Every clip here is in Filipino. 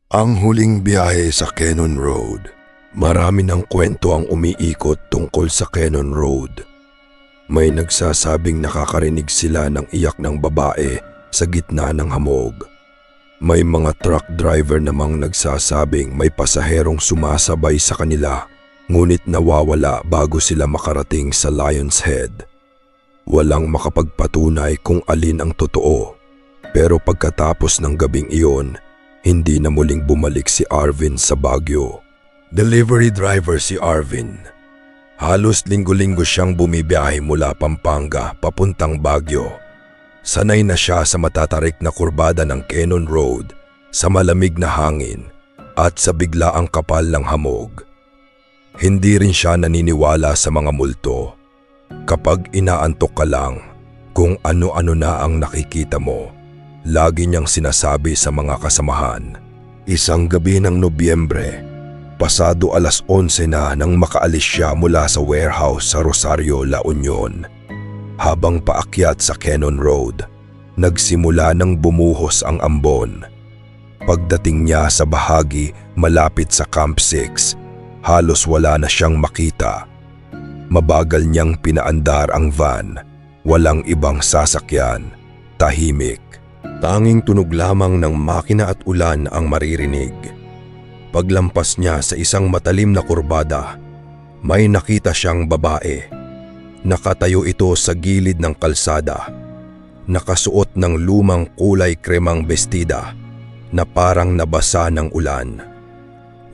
Ang huling biyahe sa Cannon Road. Marami ng kwento ang umiikot tungkol sa Cannon Road. May nagsasabing nakakarinig sila ng iyak ng babae sa gitna ng hamog. May mga truck driver namang nagsasabing may pasaherong sumasabay sa kanila, ngunit nawawala bago sila makarating sa Lion's Head. Walang makapagpatunay kung alin ang totoo, pero pagkatapos ng gabing iyon, hindi na muling bumalik si Arvin sa Baguio. Delivery driver si Arvin. Halos linggo-linggo siyang bumibiyahe mula Pampanga papuntang Baguio. Sanay na siya sa matatarik na kurbada ng Cannon Road, sa malamig na hangin at sa biglaang kapal ng hamog. Hindi rin siya naniniwala sa mga multo. Kapag inaantok ka lang, kung ano-ano na ang nakikita mo, lagi niyang sinasabi sa mga kasamahan. Isang gabi ng Nobyembre, pasado 11:00 na nang makaalis siya mula sa warehouse sa Rosario, La Union. Habang paakyat sa Cannon Road, nagsimula ng bumuhos ang ambon. Pagdating niya sa bahagi malapit sa Camp 6, halos wala na siyang makita. Mabagal niyang pinaandar ang van, walang ibang sasakyan, tahimik. Tanging tunog lamang ng makina at ulan ang maririnig. Paglampas niya sa isang matalim na kurbada, may nakita siyang babae. Nakatayo ito sa gilid ng kalsada, nakasuot ng lumang kulay kremang bestida na parang nabasa ng ulan.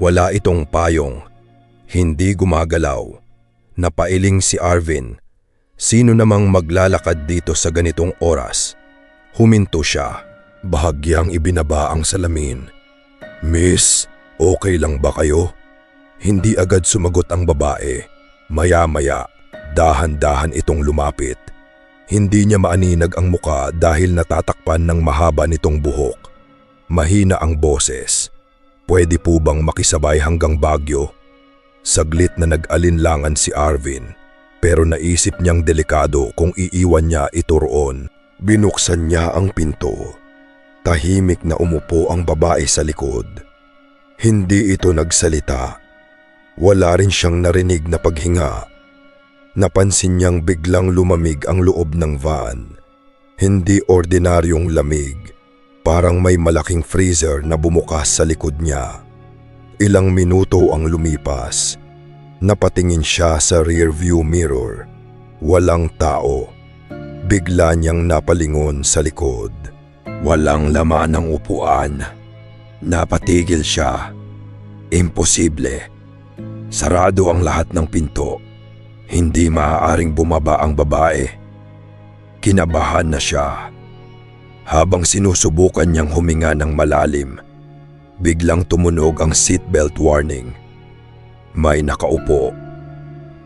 Wala itong payong, hindi gumagalaw. Napailing si Arvin. Sino namang maglalakad dito sa ganitong oras? Huminto siya, bahagyang ibinaba ang salamin. "Miss, okay lang ba kayo?" Hindi agad sumagot ang babae. Maya-maya, dahan-dahan itong lumapit. Hindi niya maaninag ang muka dahil natatakpan ng mahaba nitong buhok. Mahina ang boses. "Pwede po bang makisabay hanggang Baguio?" Saglit na nag-alinlangan si Arvin, pero naisip niyang delikado kung iiwan niya ito roon. Binuksan niya ang pinto. Tahimik na umupo ang babae sa likod. Hindi ito nagsalita. Wala rin siyang narinig na paghinga. Napansin niyang biglang lumamig ang loob ng van. Hindi ordinaryong lamig. Parang may malaking freezer na bumukas sa likod niya. Ilang minuto ang lumipas. Napatingin siya sa rearview mirror. Walang tao. Bigla niyang napalingon sa likod. Walang laman ang upuan. Napatigil siya. Imposible. Sarado ang lahat ng pinto. Hindi maaaring bumaba ang babae. Kinabahan na siya. Habang sinusubukan niyang huminga ng malalim, biglang tumunog ang seatbelt warning. May nakaupo,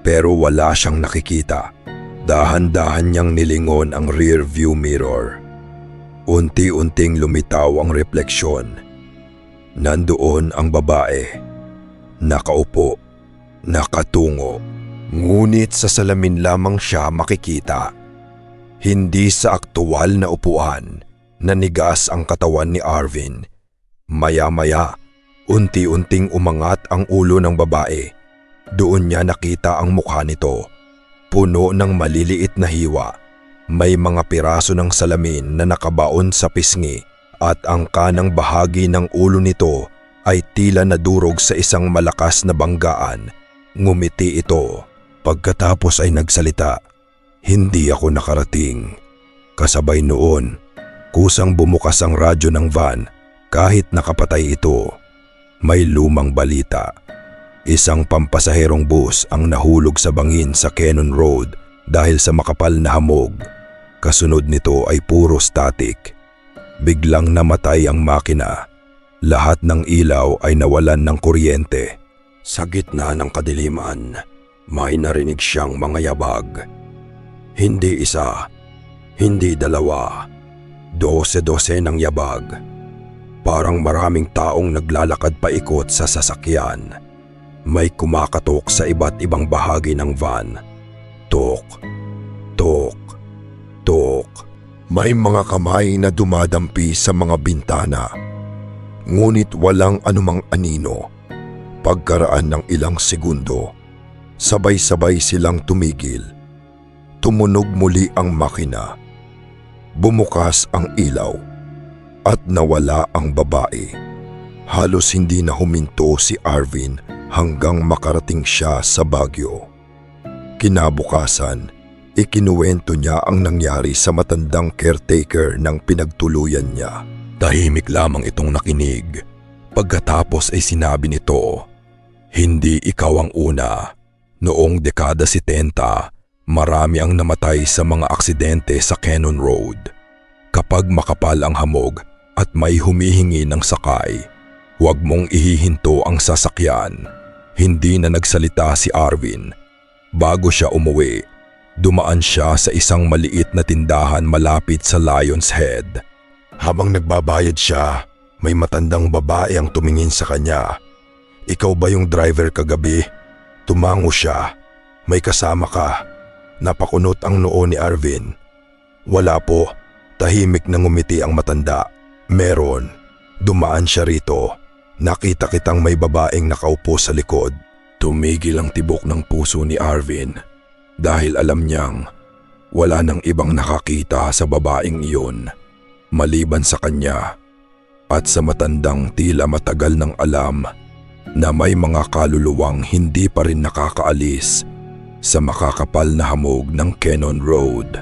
pero wala siyang nakikita. Dahan-dahan niyang nilingon ang rear view mirror. Unti-unting lumitaw ang refleksyon. Nandoon ang babae. Nakaupo, nakatungo. Ngunit sa salamin lamang siya makikita. Hindi sa aktual na upuan. Nanigas ang katawan ni Arvin. Maya-maya, unti-unting umangat ang ulo ng babae. Doon niya nakita ang mukha nito. Puno ng maliliit na hiwa. May mga piraso ng salamin na nakabaon sa pisngi at ang kanang bahagi ng ulo nito ay tila nadurog sa isang malakas na banggaan. Ngumiti ito. Pagkatapos ay nagsalita. "Hindi ako nakarating." Kasabay noon, kusang bumukas ang radyo ng van kahit nakapatay ito. May lumang balita. Isang pampasaherong bus ang nahulog sa bangin sa Cannon Road dahil sa makapal na hamog. Kasunod nito ay puro static. Biglang namatay ang makina. Lahat ng ilaw ay nawalan ng kuryente. Sa gitna ng kadiliman, may narinig siyang mga yabag. Hindi isa, hindi dalawa, 12 ng yabag. Parang maraming taong naglalakad paikot sa sasakyan. May kumakatok sa iba't ibang bahagi ng van. Tok, tok, tok. May mga kamay na dumadampi sa mga bintana. Ngunit walang anumang anino. Pagkaraan ng ilang segundo, sabay-sabay silang tumigil. Tumunog muli ang makina. Bumukas ang ilaw at nawala ang babae. Halos hindi na huminto si Arvin hanggang makarating siya sa Baguio. Kinabukasan, ikinuwento niya ang nangyari sa matandang caretaker ng pinagtuluyan niya. Tahimik lamang itong nakinig. Pagkatapos ay sinabi nito, "Hindi ikaw ang una. Noong dekada 70, marami ang namatay sa mga aksidente sa Cannon Road. Kapag makapal ang hamog at may humihingi ng sakay, huwag mong ihihinto ang sasakyan." Hindi na nagsalita si Arvin. Bago siya umuwi, dumaan siya sa isang maliit na tindahan malapit sa Lion's Head. Habang nagbabayad siya, may matandang babae ang tumingin sa kanya. "Ikaw ba yung driver kagabi?" Tumango siya. "May kasama ka." Napakunot ang noo ni Arvin. "Wala po." Tahimik na ngumiti ang matanda. "Meron. Dumaan siya rito. Nakita kitang may babaeng nakaupo sa likod." Tumigil ang tibok ng puso ni Arvin dahil alam niyang wala nang ibang nakakita sa babaeng iyon maliban sa kanya at sa matandang tila matagal nang alam na may mga kaluluwang hindi pa rin nakakaalis sa makakapal na hamog ng Cannon Road.